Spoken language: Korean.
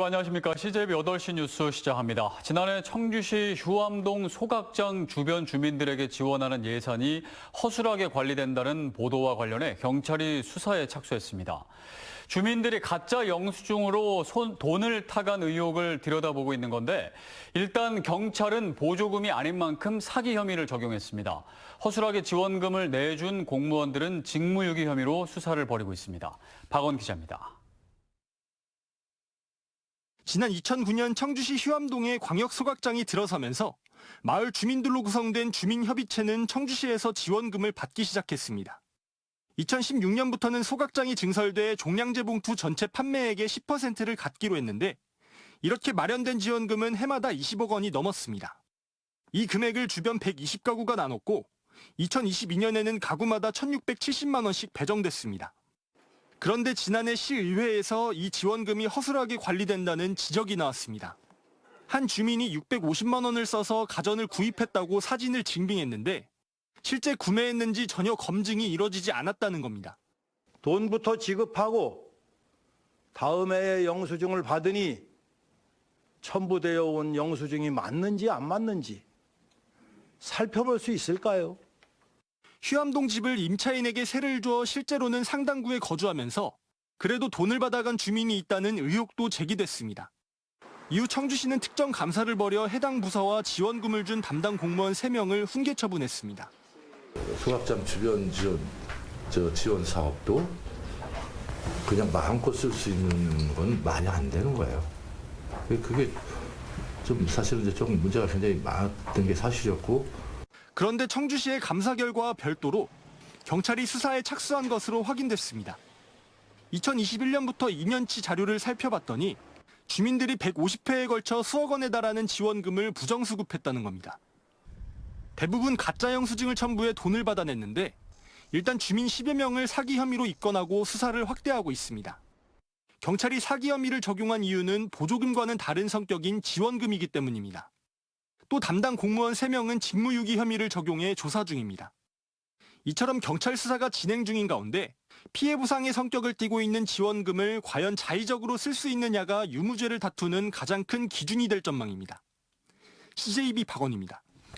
안녕하십니까. CJB 8시 뉴스 시작합니다. 지난해 청주시 휴암동 소각장 주변 주민들에게 지원하는 예산이 허술하게 관리된다는 보도와 관련해 경찰이 수사에 착수했습니다. 주민들이 가짜 영수증으로 돈을 타간 의혹을 들여다보고 있는 건데 일단 경찰은 보조금이 아닌 만큼 사기 혐의를 적용했습니다. 허술하게 지원금을 내준 공무원들은 직무유기 혐의로 수사를 벌이고 있습니다. 박원 기자입니다. 지난 2009년 청주시 휴암동에 광역소각장이 들어서면서 마을 주민들로 구성된 주민협의체는 청주시에서 지원금을 받기 시작했습니다. 2016년부터는 소각장이 증설돼 종량제 봉투 전체 판매액의 10%를 갖기로 했는데 이렇게 마련된 지원금은 해마다 20억 원이 넘었습니다. 이 금액을 주변 120가구가 나눴고 2022년에는 가구마다 1,670만 원씩 배정됐습니다. 그런데 지난해 시의회에서 이 지원금이 허술하게 관리된다는 지적이 나왔습니다. 한 주민이 650만 원을 써서 가전을 구입했다고 사진을 증빙했는데 실제 구매했는지 전혀 검증이 이뤄지지 않았다는 겁니다. 돈부터 지급하고 다음 해에 영수증을 받으니 첨부되어 온 영수증이 맞는지 안 맞는지 살펴볼 수 있을까요? 휴암동 집을 임차인에게 세를 주어 실제로는 상당구에 거주하면서 그래도 돈을 받아간 주민이 있다는 의혹도 제기됐습니다. 이후 청주시는 특정 감사를 벌여 해당 부서와 지원금을 준 담당 공무원 3명을 훈계 처분했습니다. 소각장 주변 지원 사업도 그냥 마음껏 쓸 수 있는 건 많이 안 되는 거예요. 그게 좀 사실은 이제 조금 문제가 굉장히 많았던 게 사실이었고. 그런데 청주시의 감사 결과와 별도로 경찰이 수사에 착수한 것으로 확인됐습니다. 2021년부터 2년치 자료를 살펴봤더니 주민들이 150회에 걸쳐 수억 원에 달하는 지원금을 부정수급했다는 겁니다. 대부분 가짜 영수증을 첨부해 돈을 받아냈는데 일단 주민 10여 명을 사기 혐의로 입건하고 수사를 확대하고 있습니다. 경찰이 사기 혐의를 적용한 이유는 보조금과는 다른 성격인 지원금이기 때문입니다. 또 담당 공무원 3명은 직무유기 혐의를 적용해 조사 중입니다. 이처럼 경찰 수사가 진행 중인 가운데 피해 보상의 성격을 띠고 있는 지원금을 과연 자의적으로 쓸 수 있느냐가 유무죄를 다투는 가장 큰 기준이 될 전망입니다. CJB 박원입니다.